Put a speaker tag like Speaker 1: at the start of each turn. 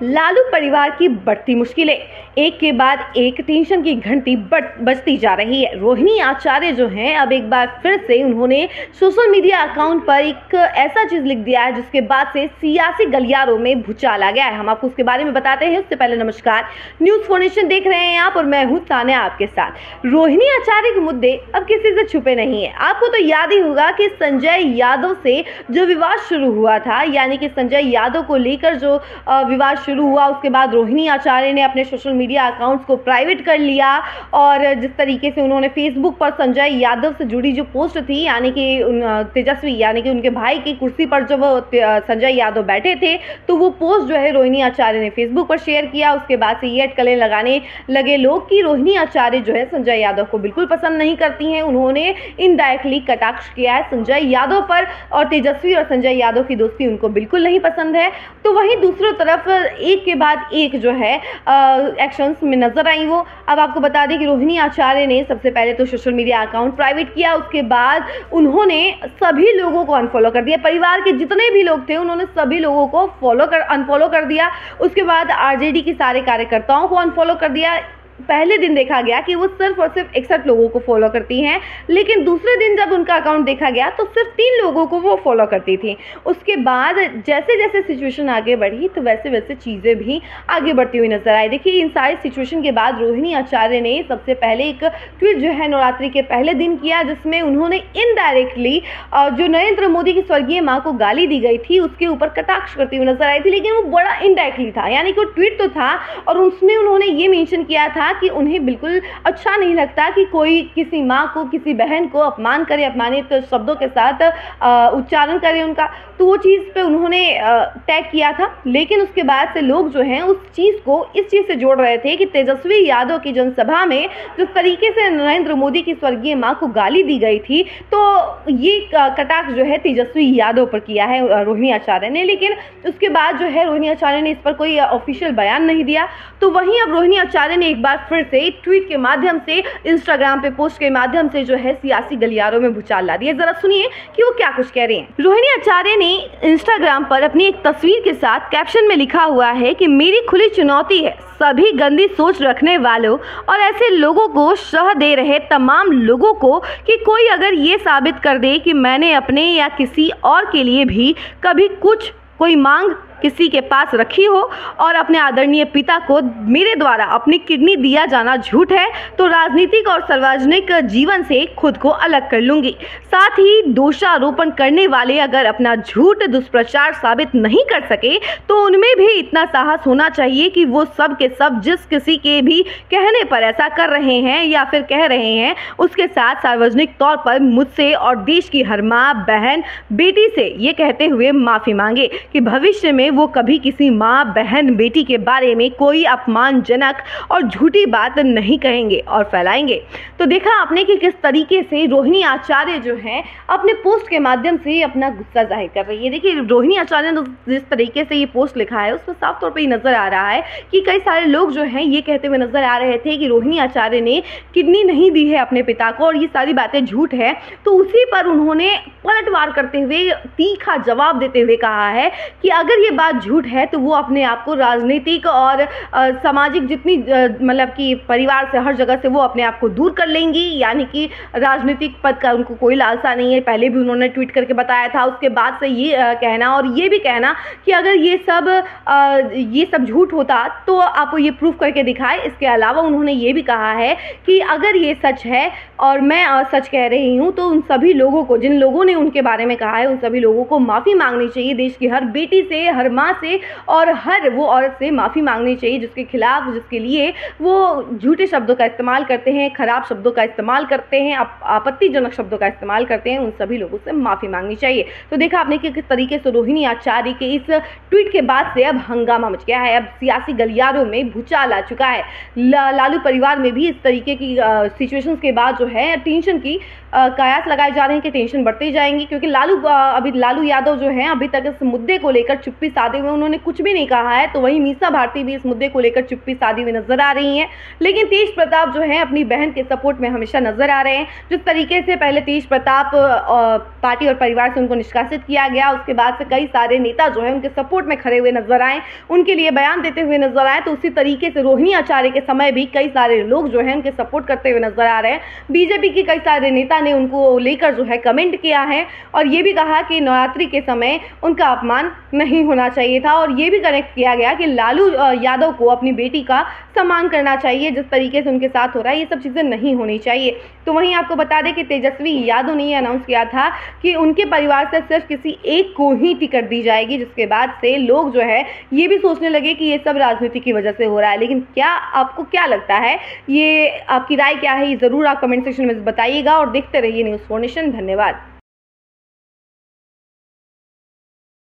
Speaker 1: लालू परिवार की बढ़ती मुश्किलें, एक के बाद एक टेंशन की घंटी बजती जा रही है। रोहिणी आचार्य जो हैं, अब एक बार फिर से उन्होंने सोशल मीडिया अकाउंट पर एक ऐसा चीज लिख दिया है जिसके बाद से सियासी गलियारों में भूचाल आ गया है। हम आपको उसके बारे में बताते हैं। उससे पहले नमस्कार, न्यूज फॉर्नेशन देख रहे हैं आप और मैं हूं तान्या आपके साथ। रोहिणी आचार्य के मुद्दे अब किसी से छुपे नहीं है। आपको तो याद ही होगा कि संजय यादव से जो विवाद शुरू हुआ था, यानी कि संजय यादव को लेकर जो विवाद शुरू हुआ, उसके बाद रोहिणी आचार्य ने अपने सोशल मीडिया अकाउंट्स को प्राइवेट कर लिया और जिस तरीके से उन्होंने फेसबुक पर संजय यादव से जुड़ी जो पोस्ट थी, यानी कि तेजस्वी यानी कि उनके भाई की कुर्सी पर जब संजय यादव बैठे थे, तो वो पोस्ट जो है रोहिणी आचार्य ने फेसबुक पर शेयर किया। उसके बाद से ये अटकलें लगाने लगे लोग कि रोहिणी आचार्य जो है संजय यादव को बिल्कुल पसंद नहीं करती हैं। उन्होंने इनडायरेक्टली कटाक्ष किया है संजय यादव पर और तेजस्वी और संजय यादव की दोस्ती उनको बिल्कुल नहीं पसंद है। तो वहीं दूसरी तरफ एक के बाद एक जो है एक्शंस में नजर आई वो। अब आपको बता दें कि रोहिणी आचार्य ने सबसे पहले तो सोशल मीडिया अकाउंट प्राइवेट किया, उसके बाद उन्होंने सभी लोगों को अनफॉलो कर दिया। परिवार के जितने भी लोग थे उन्होंने सभी लोगों को अनफॉलो कर दिया। उसके बाद आरजेडी के सारे कार्यकर्ताओं को अनफॉलो कर दिया। पहले दिन देखा गया कि वो सिर्फ और सिर्फ 61 लोगों को फॉलो करती हैं, लेकिन दूसरे दिन जब उनका अकाउंट देखा गया तो सिर्फ 3 लोगों को वो फॉलो करती थी। उसके बाद जैसे जैसे सिचुएशन आगे बढ़ी तो वैसे वैसे चीज़ें भी आगे बढ़ती हुई नजर आई। देखिए, इन सारी सिचुएशन के बाद रोहिणी आचार्य ने सबसे पहले एक ट्वीट जो है नवरात्रि के पहले दिन किया, जिसमें उन्होंने इनडायरेक्टली जो नरेंद्र मोदी की स्वर्गीय माँ को गाली दी गई थी उसके ऊपर कटाक्ष करती हुई नजर आई थी, लेकिन वो बड़ा इनडायरेक्टली था। यानी कि वो ट्वीट तो था और उसमें उन्होंने ये मेंशन किया था कि उन्हें बिल्कुल अच्छा नहीं लगता कि कोई किसी माँ को, किसी बहन को अपमान करे, अपमानित शब्दों के साथ उच्चारण करे उनका। तो वो चीज़ पे उन्होंने टैग किया था, लेकिन उसके बाद से लोग जो हैं उस चीज़ को इस चीज़ से जोड़ रहे थे कि तेजस्वी यादव की जनसभा में जिस तरीके से नरेंद्र मोदी की स्वर्गीय माँ को गाली दी गई थी, तो ये कटाक्ष जो है तेजस्वी यादव पर किया है रोहिणी आचार्य ने। लेकिन उसके बाद जो है रोहिणी आचार्य ने इस पर कोई ऑफिशियल बयान नहीं दिया। तो वहीं अब रोहिणी आचार्य ने एक बार फिर से ट्वीट के माध्यम से, इंस्टाग्राम पे पोस्ट के माध्यम से जो है सियासी गलियारों में भूचाल ला दिया। जरा सुनिए कि वो क्या कुछ कह रहे हैं। रोहिणी आचार्य ने इंस्टाग्राम पर अपनी एक तस्वीर के साथ कैप्शन में लिखा हुआ है कि मेरी खुली चुनौती है सभी गंदी सोच रखने वालों और ऐसे लोगों को शह दे रहे तमाम लोगों को कि कोई अगर ये साबित कर दे कि मैंने अपने या किसी और के लिए भी कभी कोई मांग किसी के पास रखी हो और अपने आदरणीय पिता को मेरे द्वारा अपनी किडनी दिया जाना झूठ है, तो राजनीतिक और सार्वजनिक जीवन से खुद को अलग कर लूंगी। साथ ही दोषारोपण करने वाले अगर अपना झूठ दुष्प्रचार साबित नहीं कर सके तो उनमें भी इतना साहस होना चाहिए कि वो सब के सब जिस किसी के भी कहने पर ऐसा कर रहे हैं या फिर कह रहे हैं, उसके साथ सार्वजनिक तौर पर मुझसे और देश की हर माँ, बहन, बेटी से ये कहते हुए माफी मांगे कि भविष्य में वो कभी किसी माँ, बहन, बेटी के बारे में कोई अपमानजनक और झूठी बात नहीं कहेंगे और फैलाएंगे। तो देखा आपने कि किस तरीके से रोहिणी आचार्य जो है अपने पोस्ट के माध्यम से अपना गुस्सा जाहिर कर रही है। देखिए, रोहिणी आचार्य ने जिस तरीके से ये पोस्ट लिखा है उसमें साफ तौर पर ये नजर आ रहा है कि कई सारे लोग जो हैं ये कहते हुए नजर आ रहे थे कि रोहिणी आचार्य ने किडनी नहीं दी है अपने पिता को और ये सारी बातें झूठ है। तो उसी पर उन्होंने पलटवार करते हुए तीखा जवाब देते हुए कहा है कि अगर ये बात झूठ है तो वो अपने आप को राजनीतिक और सामाजिक जितनी मतलब कि परिवार से हर जगह से वो अपने आप को दूर कर लेंगी, यानी कि राजनीतिक पद का उनको कोई लालसा नहीं है। पहले भी उन्होंने ट्वीट करके बताया था। उसके बाद से ये कहना और ये भी कहना कि अगर ये सब झूठ होता तो आपको ये प्रूफ करके दिखाए। इसके अलावा उन्होंने ये भी कहा है कि अगर ये सच है और मैं सच कह रही हूँ तो उन सभी लोगों को, जिन लोगों ने उनके बारे में कहा है, उन सभी लोगों को माफ़ी मांगनी चाहिए। देश की हर बेटी से, हर माँ से और हर वो औरत से माफ़ी मांगनी चाहिए जिसके खिलाफ, जिसके लिए वो झूठे शब्दों का इस्तेमाल करते हैं, खराब शब्दों का इस्तेमाल करते हैं, आपत्तिजनक शब्दों का इस्तेमाल करते हैं। उन सभी लोगों से माफ़ी मांगनी चाहिए। तो देखा आपने कि किस तरीके से रोहिणी आचार्य के इस ट्वीट के बाद से अब हंगामा मच गया है। अब सियासी गलियारों में भूचाल आ चुका है। लालू परिवार में भी इस तरीके की सिचुएशंस के बाद जो है टेंशन की कयास लगाए जा रहे हैं कि टेंशन बढ़ते जाएंगी, क्योंकि लालू यादव जो है अभी तक इस मुद्दे को लेकर चुप्पी साधे हुए, उन्होंने कुछ भी नहीं कहा है। तो वहीं मीसा भारती भी इस मुद्दे को लेकर चुप्पी साधी हुई नजर आ रही हैं। लेकिन तेज प्रताप जो है अपनी बहन के सपोर्ट में हमेशा नजर आ रहे हैं। जिस तरीके से पहले तेज प्रताप पार्टी और परिवार से उनको निष्कासित किया गया, उसके बाद से कई सारे नेता जो है उनके सपोर्ट में खड़े हुए नजर आए, उनके लिए बयान देते हुए नजर आए। तो उसी तरीके से रोहिणी आचार्य के समय भी कई सारे लोग जो है उनके सपोर्ट करते हुए नजर आ रहे हैं। बीजेपी के कई सारे नेता ने उनको लेकर जो है कमेंट किया है और ये भी कहा कि नवरात्रि के समय उनका अपमान नहीं होना चाहिए था। और ये भी कनेक्ट किया गया कि लालू यादव को अपनी बेटी का सम्मान करना चाहिए, जिस तरीके से उनके साथ हो रहा है ये सब चीज़ें नहीं होनी चाहिए। तो वहीं आपको बता दें कि तेजस्वी यादव ने ये अनाउंस किया था कि उनके परिवार से सिर्फ किसी एक को ही टिकट दी जाएगी, जिसके बाद से लोग जो है ये भी सोचने लगे कि ये सब राजनीति की वजह से हो रहा है। लेकिन क्या आपको क्या लगता है, ये आपकी राय क्या है, ये ज़रूर आप कमेंट सेक्शन में बताइएगा और देखते रहिए न्यूज़4 नेशन। धन्यवाद।